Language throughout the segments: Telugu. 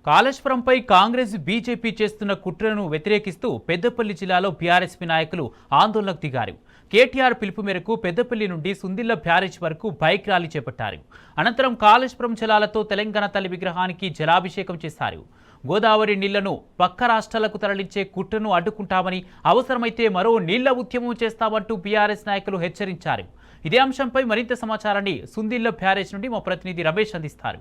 కాళేశ్వరంపై కాంగ్రెస్ బీజేపీ చేస్తున్న కుట్రను వ్యతిరేకిస్తూ పెద్దపల్లి జిల్లాలో బీఆర్ఎస్పీ నాయకులు ఆందోళనకు దిగారు. కేటీఆర్ పిలుపు మేరకు పెద్దపల్లి నుండి సుందిళ్ల బ్యారేజ్ వరకు బైక్ ర్యాలీ చేపట్టారు. అనంతరం కాళేశ్వరం జలాలతో తెలంగాణ తల్లి విగ్రహానికి జలాభిషేకం చేశారు. గోదావరి నీళ్లను పక్క రాష్ట్రాలకు తరలించే కుట్రను అడ్డుకుంటామని, అవసరమైతే మరో నీళ్ల ఉద్యమం చేస్తామంటూ బీఆర్ఎస్ నాయకులు హెచ్చరించారు. ఇదే అంశంపై మరింత సమాచారాన్ని సుందిళ్ల బ్యారేజ్ నుండి మా ప్రతినిధి రమేష్ అందిస్తారు.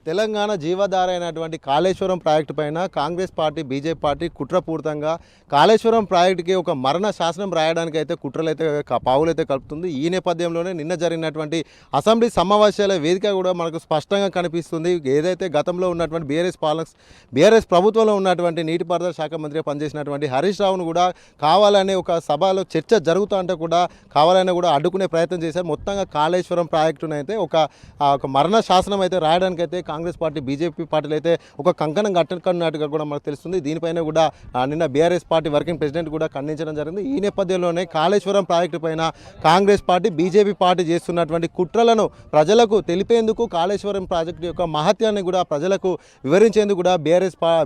తెలంగాణ జీవధార అయినటువంటి కాళేశ్వరం ప్రాజెక్టు పైన కాంగ్రెస్ పార్టీ బీజేపీ పార్టీ కుట్రపూరితంగా కాళేశ్వరం ప్రాజెక్టుకి ఒక మరణ శాసనం రాయడానికి అయితే కుట్రలైతే పావులైతే కలుపుతుంది. ఈ నేపథ్యంలోనే నిన్న జరిగినటువంటి అసెంబ్లీ సమావేశాల వేదిక కూడా మనకు స్పష్టంగా కనిపిస్తుంది. ఏదైతే గతంలో ఉన్నటువంటి బీఆర్ఎస్ ప్రభుత్వంలో ఉన్నటువంటి నీటిపారుదల శాఖ మంత్రిగా పనిచేసినటువంటి హరీష్ రావును కూడా కావాలనే ఒక సభలో చర్చ జరుగుతూ అంటే కూడా కావాలనే కూడా అడ్డుకునే ప్రయత్నం చేశారు. మొత్తంగా కాళేశ్వరం ప్రాజెక్టును అయితే ఒక మరణ శాసనం అయితే రాయడానికి అయితే కాంగ్రెస్ పార్టీ బీజేపీ పార్టీలు అయితే ఒక కంకణం కట్టుకున్నట్టుగా కూడా మనకు తెలుస్తుంది. దీనిపైన కూడా నిన్న బీఆర్ఎస్ పార్టీ వర్కింగ్ ప్రెసిడెంట్ కూడా ఖండించడం జరిగింది. ఈ నేపథ్యంలోనే కాళేశ్వరం ప్రాజెక్టు పైన కాంగ్రెస్ పార్టీ బీజేపీ పార్టీ చేస్తున్నటువంటి కుట్రలను ప్రజలకు తెలిపేందుకు, కాళేశ్వరం ప్రాజెక్టు యొక్క మహత్యాన్ని కూడా ప్రజలకు వివరించేందుకు కూడా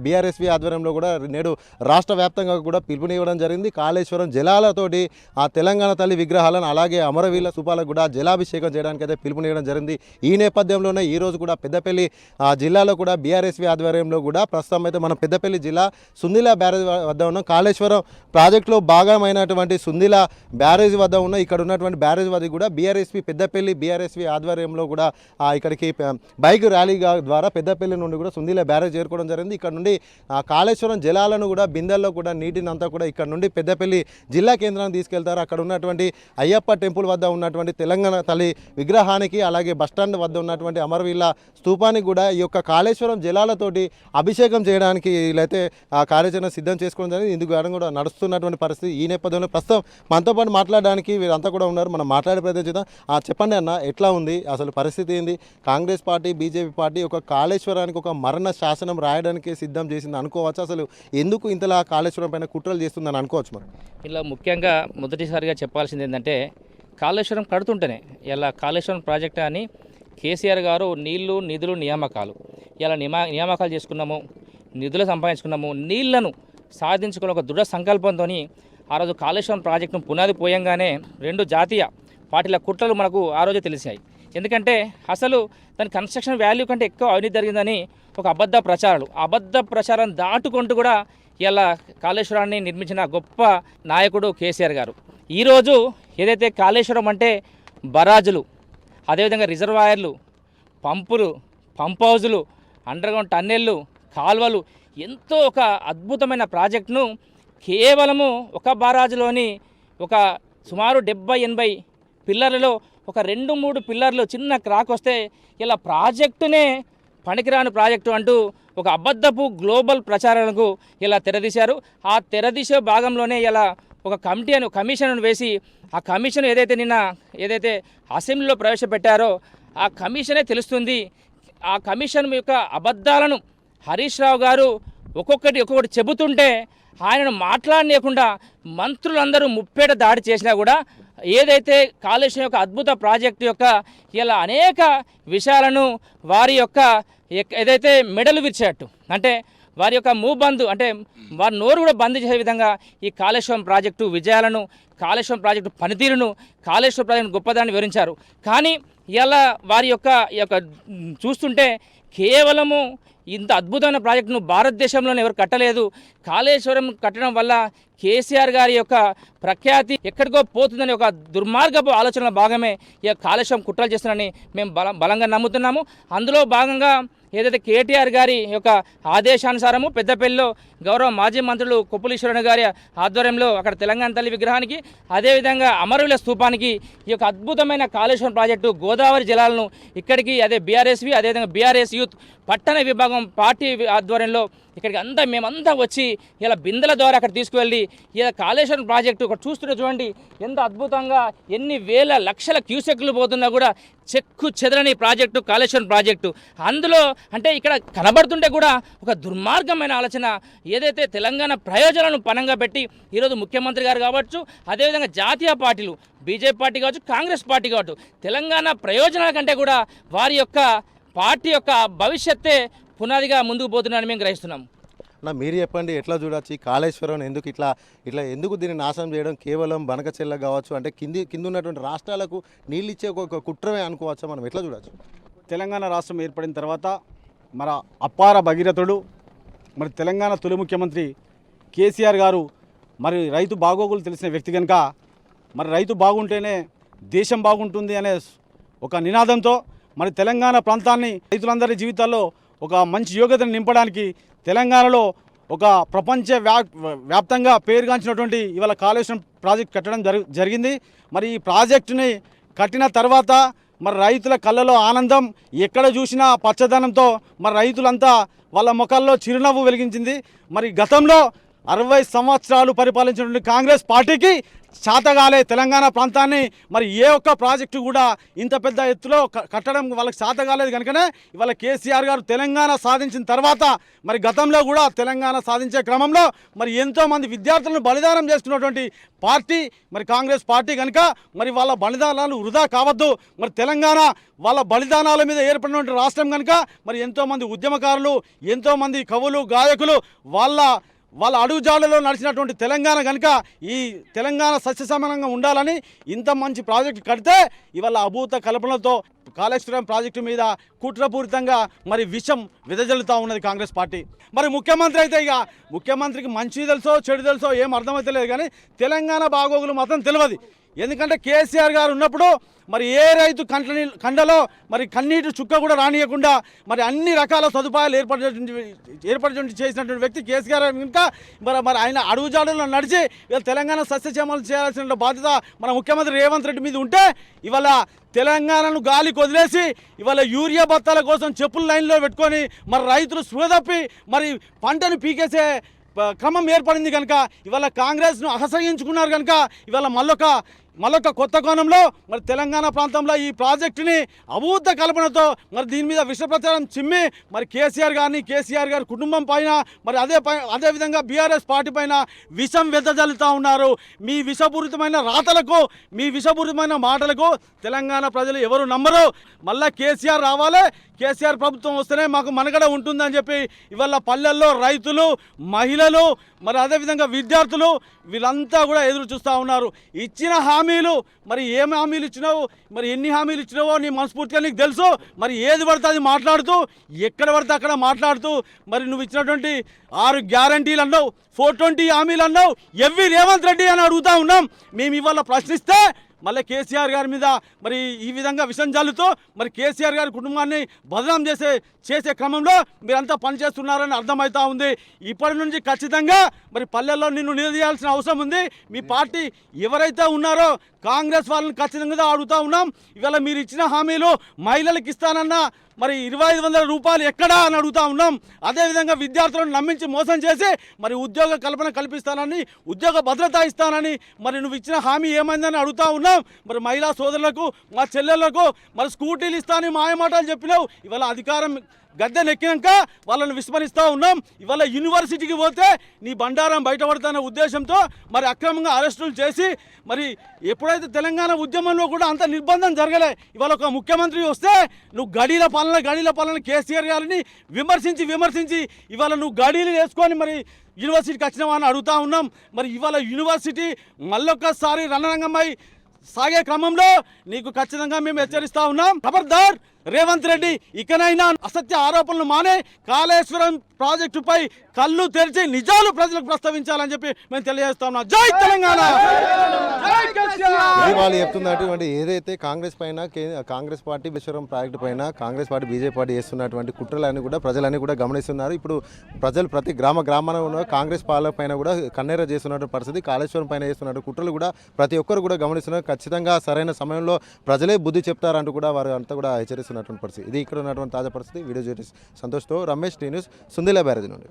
బీఆర్ఎస్వి ఆధ్వర్యంలో కూడా నేడు రాష్ట్ర వ్యాప్తంగా కూడా పిలుపునివ్వడం జరిగింది. కాళేశ్వరం జలాలతోటి ఆ తెలంగాణ తల్లి విగ్రహాలను అలాగే అమరవీరుల స్థూపాలకు కూడా జలాభిషేకం చేయడానికి అయితే పిలుపునివ్వడం జరిగింది. ఈ నేపథ్యంలోనే ఈరోజు కూడా పెద్దపల్లి జిల్లాలో కూడా బీఆర్ఎస్వి ఆధ్వర్యంలో కూడా ప్రస్తుతం అయితే మనం పెద్దపల్లి జిల్లా సుందిల బ్యారేజ్ వద్ద ఉన్నాం. కాళేశ్వరం ప్రాజెక్టులో భాగమైనటువంటి సుందిల బ్యారేజ్ వద్ద ఉన్న ఇక్కడ ఉన్నటువంటి బ్యారేజ్ వద్ద కూడా బీఆర్ఎస్వి పెద్దపల్లి బీఆర్ఎస్వి ఆధ్వర్యంలో కూడా ఇక్కడికి బైక్ ర్యాలీ ద్వారా పెద్దపల్లి నుండి కూడా సుందిల బ్యారేజ్ చేరుకోవడం జరిగింది. ఇక్కడ నుండి కాళేశ్వరం జలాలను కూడా బిందెల్లో కూడా నీటిని అంతా కూడా ఇక్కడ నుండి పెద్దపల్లి జిల్లా కేంద్రానికి తీసుకెళ్తారు. అక్కడ ఉన్నటువంటి అయ్యప్ప టెంపుల్ వద్ద ఉన్నటువంటి తెలంగాణ తల్లి విగ్రహానికి అలాగే బస్టాండ్ వద్ద ఉన్నటువంటి అమరవీరుల స్థూపానికి కూడా ఈ యొక్క కాళేశ్వరం జలాలతోటి అభిషేకం చేయడానికి వీళ్ళైతే కార్యాచరణ సిద్ధం చేసుకోవడం జరిగింది. ఇందుకు కూడా నడుస్తున్నటువంటి పరిస్థితి. ఈ నేపథ్యంలో ప్రస్తుతం మనతో పాటు మాట్లాడడానికి వీరంతా కూడా ఉన్నారు. మనం మాట్లాడే ప్రయత్నం చేద్దాం. చెప్పండి అన్న, ఎట్లా ఉంది అసలు పరిస్థితి ఏంది? కాంగ్రెస్ పార్టీ బీజేపీ పార్టీ ఒక కాళేశ్వరానికి ఒక మరణ శాసనం రాయడానికి సిద్ధం చేసింది అనుకోవచ్చు. అసలు ఎందుకు ఇంతలా కాళేశ్వరం పైన కుట్రలు చేస్తుందని అనుకోవచ్చు? మనం ఇలా ముఖ్యంగా మొదటిసారిగా చెప్పాల్సింది ఏంటంటే, కాళేశ్వరం కడుతుంటేనే ఇలా కాళేశ్వరం ప్రాజెక్ట్ అని కేసీఆర్ గారు నీళ్లు నిధులు నియామకాలు ఇలా నియామకాలు చేసుకున్నాము, నిధులు సంపాదించుకున్నాము, నీళ్లను సాధించుకున్న ఒక దృఢ సంకల్పంతో ఆ రోజు కాళేశ్వరం ప్రాజెక్టును పునాది పోయంగానే రెండు జాతీయ పార్టీల కుట్రలు మనకు ఆ రోజే తెలిసాయి. ఎందుకంటే అసలు దాని కన్స్ట్రక్షన్ వాల్యూ కంటే ఎక్కువ అవినీతి జరిగిందని ఒక అబద్ధ ప్రచారం దాటుకుంటూ కూడా ఇలా కాళేశ్వరాన్ని నిర్మించిన గొప్ప నాయకుడు కేసీఆర్ గారు. ఈరోజు ఏదైతే కాళేశ్వరం అంటే బరాజులు, అదేవిధంగా రిజర్వాయర్లు, పంపులు, పంప్ హౌజులు, అండర్గ్రౌండ్ టన్నెళ్ళు, కాల్వలు, ఎంతో ఒక అద్భుతమైన ప్రాజెక్టును కేవలము ఒక బారాజులోని ఒక సుమారు 70-80 పిల్లర్లలో ఒక 2-3 పిల్లర్లు చిన్న క్రాక్ వస్తే ఇలా ప్రాజెక్టునే పనికిరాని ప్రాజెక్టు అంటూ ఒక అబద్ధపు గ్లోబల్ ప్రచారాలకు ఇలా తెరదీశారు. ఆ తెరదీసే భాగంలోనే ఇలా ఒక కమిషన్ వేసి ఆ కమిషన్ ఏదైతే అసెంబ్లీలో ప్రవేశపెట్టారో ఆ కమిషనే తెలుస్తుంది. ఆ కమిషన్ యొక్క అబద్ధాలను హరీష్ రావు గారు ఒక్కొక్కటి చెబుతుంటే ఆయనను మాట్లాడలేకుండా మంత్రులందరూ ముప్పేట దాడి చేసినా కూడా ఏదైతే కాళేశ్వరం యొక్క అద్భుత ప్రాజెక్టు యొక్క ఇలా అనేక విషయాలను వారి యొక్క ఏదైతే మెడలు విరిచేట్టు అంటే వారి యొక్క మూబందు అంటే వారి నోరు కూడా బంద్ చేసే విధంగా ఈ కాళేశ్వరం ప్రాజెక్టు విజయాలను, కాళేశ్వరం ప్రాజెక్టు పనితీరును, కాళేశ్వరం ప్రాజెక్టు గొప్పదాన్ని వివరించారు. కానీ ఇలా వారి యొక్క చూస్తుంటే కేవలము ఇంత అద్భుతమైన ప్రాజెక్టును భారతదేశంలోనే ఎవరు కట్టలేదు. కాళేశ్వరం కట్టడం వల్ల కేసీఆర్ గారి యొక్క ప్రఖ్యాతి ఎక్కడికో పోతుందని ఒక దుర్మార్గపు ఆలోచనల భాగమే ఈ కాళేశ్వరం కుట్రలు చేస్తున్నారని మేము బలంగా నమ్ముతున్నాము. అందులో భాగంగా ఏదైతే కేటీఆర్ గారి యొక్క ఆదేశానుసారము పెద్దపల్లిలో గౌరవ మాజీ మంత్రులు కొప్పుల ఈశ్వరన్న గారి ఆధ్వర్యంలో అక్కడ తెలంగాణ తల్లి విగ్రహానికి, అదేవిధంగా అమరవీరుల స్థూపానికి ఈ యొక్క అద్భుతమైన కాళేశ్వరం ప్రాజెక్టు గోదావరి జలాలను ఇక్కడికి అదేవిధంగా బీఆర్ఎస్ యూత్ పట్టణ విభాగం పార్టీ ఆధ్వర్యంలో ఇక్కడికి మేమంతా వచ్చి ఇలా బిందెల ద్వారా అక్కడ తీసుకువెళ్ళి ఇలా కాళేశ్వరం ప్రాజెక్టు ఒకటి చూస్తుంటే చూడండి ఎంత అద్భుతంగా ఎన్ని వేల లక్షల క్యూసెక్లు పోతున్నా కూడా చెక్కు చెదరని ప్రాజెక్టు కాళేశ్వరం ప్రాజెక్టు. అందులో అంటే ఇక్కడ కనబడుతుంటే కూడా ఒక దుర్మార్గమైన ఆలోచన ఏదైతే తెలంగాణ ప్రయోజనాలను పనంగా పెట్టి ఈరోజు ముఖ్యమంత్రి గారు కావచ్చు, అదేవిధంగా జాతీయ పార్టీలు బీజేపీ పార్టీ కావచ్చు, కాంగ్రెస్ పార్టీ కావచ్చు, తెలంగాణ ప్రయోజనాల కంటే కూడా వారి యొక్క పార్టీ యొక్క భవిష్యత్తే పునాదిగా ముందుకు పోతున్నాడని మేము గ్రహిస్తున్నాం. మీరు చెప్పండి, ఎట్లా చూడొచ్చు ఈ కాళేశ్వరం ఎందుకు ఇట్లా ఎందుకు దీన్ని నాశనం చేయడం? కేవలం బనకచెల్ల కావచ్చు, అంటే కింద ఉన్నటువంటి రాష్ట్రాలకు నీళ్ళు ఇచ్చే ఒక కుట్రమే అనుకోవచ్చా? మనం ఎట్లా చూడొచ్చు? తెలంగాణ రాష్ట్రం ఏర్పడిన తర్వాత మన అపార భగీరథుడు మరి తెలంగాణ తొలి ముఖ్యమంత్రి కేసీఆర్ గారు మరి రైతు బాగోగులు తెలిసిన వ్యక్తి కనుక మరి రైతు బాగుంటేనే దేశం బాగుంటుంది అనే ఒక నినాదంతో మరి తెలంగాణ ప్రాంతాన్ని రైతులందరి జీవితాల్లో ఒక మంచి యోగ్యతను నింపడానికి తెలంగాణలో ఒక ప్రపంచ వ్యాప్తంగా పేరుగాంచినటువంటి ఇవాళ కాళేశ్వరం ప్రాజెక్ట్ కట్టడం జరిగింది. మరి ఈ ప్రాజెక్టుని కట్టిన తర్వాత మరి రైతుల కళ్ళలో ఆనందం, ఎక్కడ చూసినా పచ్చదనంతో మరి రైతులంతా వాళ్ళ ముఖాల్లో చిరునవ్వు వెలిగించింది. మరి గతంలో 60 సంవత్సరాలు పరిపాలించినటువంటి కాంగ్రెస్ పార్టీకి శాతగాలే తెలంగాణ ప్రాంతాన్ని మరి ఏ ఒక్క ప్రాజెక్టు కూడా ఇంత పెద్ద ఎత్తులో కట్టడం వాళ్ళకి శాతగాలేదు కనుకనే ఇవాళ కేసీఆర్ గారు తెలంగాణ సాధించిన తర్వాత మరి గతంలో కూడా తెలంగాణ సాధించే క్రమంలో మరి ఎంతోమంది విద్యార్థులను బలిదానం చేసుకున్నటువంటి పార్టీ మరి కాంగ్రెస్ పార్టీ కనుక మరి వాళ్ళ బలిదానాలు వృధా కావద్దు. మరి తెలంగాణ వాళ్ళ బలిదానాల మీద ఏర్పడినటువంటి రాష్ట్రం కనుక మరి ఎంతోమంది ఉద్యమకారులు, ఎంతోమంది కవులు, గాయకులు వాళ్ళ అడుగుజాడలో నడిచినటువంటి తెలంగాణ కనుక ఈ తెలంగాణ సస్యసమానంగా ఉండాలని ఇంత మంచి ప్రాజెక్టు కడితే ఇవాళ అభూత కల్పనలతో కాళేశ్వరం ప్రాజెక్టు మీద కుట్రపూరితంగా మరి విషం వెదజల్లుతూ ఉన్నది కాంగ్రెస్ పార్టీ. మరి ముఖ్యమంత్రి అయితే ఇక ముఖ్యమంత్రికి మంచి తెలుసో చెడు తెలుసో ఏం అర్థమైతే లేదు, కానీ తెలంగాణ బాగోగులు మాత్రం తెలియదు. ఎందుకంటే కేసీఆర్ గారు ఉన్నప్పుడు మరి ఏ రైతు కండలో మరి కన్నీటి చుక్క కూడా రానియకుండా మరి అన్ని రకాల సదుపాయాలు ఏర్పడి చేసినటువంటి వ్యక్తి కేసీఆర్ ఇంకా మరి ఆయన అడుగుజాడల్లో నడిచి ఇవాళ తెలంగాణ సస్యశ్యామలు చేయాల్సిన బాధ్యత మన ముఖ్యమంత్రి రేవంత్ రెడ్డి మీద ఉంటే ఇవాళ తెలంగాణను గాలికి వదిలేసి ఇవాళ యూరియా బత్తాల కోసం చెప్పుల లైన్లో పెట్టుకొని మరి రైతులు స్పృహతప్పి మరి పంటను పీకేసే క్రమం ఏర్పడింది కనుక ఇవాళ కాంగ్రెస్ను అసహ్యించుకున్నారు కనుక ఇవాళ మళ్ళొక కొత్త కోణంలో మరి తెలంగాణ ప్రాంతంలో ఈ ప్రాజెక్టుని అభూత కల్పనతో మరి దీని మీద విష ప్రచారం చిమ్మి మరి కేసీఆర్ గారి కుటుంబం పైన మరి అదేవిధంగా బీఆర్ఎస్ పార్టీ పైన విషం వెదజల్లుతూ ఉన్నారు. మీ విషపూరితమైన రాతలకు, మీ విషపూరితమైన మాటలకు తెలంగాణ ప్రజలు ఎవరు నమ్మరు. మళ్ళీ కేసీఆర్ రావాలి, కేసీఆర్ ప్రభుత్వం వస్తేనే మాకు మనుగడ ఉంటుందని చెప్పి ఇవాళ పల్లెల్లో రైతులు, మహిళలు మరి అదేవిధంగా విద్యార్థులు వీళ్ళంతా కూడా ఎదురు చూస్తూ ఉన్నారు. ఇచ్చిన హామీలు మరి ఏమి హామీలు ఇచ్చినావు, మరి ఎన్ని హామీలు ఇచ్చినావో నీ మనస్ఫూర్తిగా నీకు తెలుసు. మరి ఏది పడితే అది మాట్లాడుతూ, ఎక్కడ పడితే అక్కడ మాట్లాడుతూ మరి నువ్వు ఇచ్చినటువంటి 6 గ్యారంటీలు అన్నావు, 420 హామీలు అన్నావు, ఎవ్వి రేవంత్ రెడ్డి అని అడుగుతూ ఉన్నాం. మేము ఇవాళ ప్రశ్నిస్తే మళ్ళీ కేసీఆర్ గారి మీద మరి ఈ విధంగా విషం జల్లుతూ మరి కేసీఆర్ గారి కుటుంబాన్ని బదనాం చేసే క్రమంలో మీరంతా పనిచేస్తున్నారని అర్థమవుతూ ఉంది. ఇప్పటి నుంచి ఖచ్చితంగా మరి పల్లెల్లో నిన్ను నిలదీయాల్సిన అవసరం ఉంది. మీ పార్టీ ఎవరైతే ఉన్నారో కాంగ్రెస్ వాళ్ళని ఖచ్చితంగా అడుగుతూ ఉన్నాం. ఇవాళ మీరు ఇచ్చిన హామీలు మహిళలకు ఇస్తానన్నా మరి 2500 రూపాయలు ఎక్కడా అని అడుగుతూ ఉన్నాం. అదేవిధంగా విద్యార్థులను నమ్మించి మోసం చేసి మరి ఉద్యోగ కల్పన కల్పిస్తానని, ఉద్యోగ భద్రత ఇస్తానని మరి నువ్వు ఇచ్చిన హామీ ఏమైందని అడుగుతూ ఉన్నాం. మరి మహిళా సోదరులకు, మా చెల్లెళ్లకు మరి స్కూటీలు ఇస్తానని మాయమాటలు చెప్పినావు. ఇవాళ అధికారం గద్దెనెక్కినాక వాళ్ళని విస్మరిస్తూ ఉన్నాం. ఇవాళ యూనివర్సిటీకి పోతే నీ బండారం బయటపడుతున్న ఉద్దేశంతో మరి అక్రమంగా అరెస్టులు చేసి మరి ఎప్పుడైతే తెలంగాణ ఉద్యమంలో కూడా అంత నిర్బంధం జరగలే. ఇవాళ ఒక ముఖ్యమంత్రి వస్తే నువ్వు గడీల పాలన కేసీఆర్ గారిని విమర్శించి ఇవాళ నువ్వు గడీలు వేసుకొని మరి యూనివర్సిటీకి వచ్చినావా అని అడుగుతూ ఉన్నాం. మరి ఇవాళ యూనివర్సిటీ మళ్ళొక్కసారి రణరంగమై సాగే క్రమంలో నీకు ఖచ్చితంగా మేము హెచ్చరిస్తా ఉన్నాం. ఖబర్దార్ రేవంత్ రెడ్డి, ఇకనైనా అసత్య ఆరోపణలు మానే కాళేశ్వరం ప్రాజెక్టుపై కళ్ళు తెరిచి నిజాలు ప్రజలకు ప్రస్తావించాలని చెప్పి మేము తెలియజేస్తా ఉన్నాం. జై తెలంగాణ. వాళ్ళు చెప్తున్నటువంటి ఏదైతే కాంగ్రెస్ పార్టీ కాళేశ్వరం ప్రాజెక్టు పైన కాంగ్రెస్ పార్టీ, బీజేపీ పార్టీ చేస్తున్నటువంటి కుట్రలన్నీ కూడా ప్రజలన్నీ కూడా గమనిస్తున్నారు. ఇప్పుడు ప్రజలు ప్రతి గ్రామాన ఉన్న కాంగ్రెస్ పాలన పైన కూడా కన్నెర చేస్తున్నటువంటి పరిస్థితి, కాళేశ్వరం పైన చేస్తున్నటువంటి కుట్రలు కూడా ప్రతి ఒక్కరు కూడా గమనిస్తున్నారు. ఖచ్చితంగా సరైన సమయంలో ప్రజలే బుద్ధి చెప్తారంటూ కూడా వారు అంతా కూడా హెచ్చరిస్తున్నటువంటి పరిస్థితి. ఇది ఇక్కడ ఉన్నటువంటి తాజా పరిస్థితి. వీడియో జర్నలిస్ట్ సంతోష్తో Ramesh, T News, Sundilla barrage నుండి.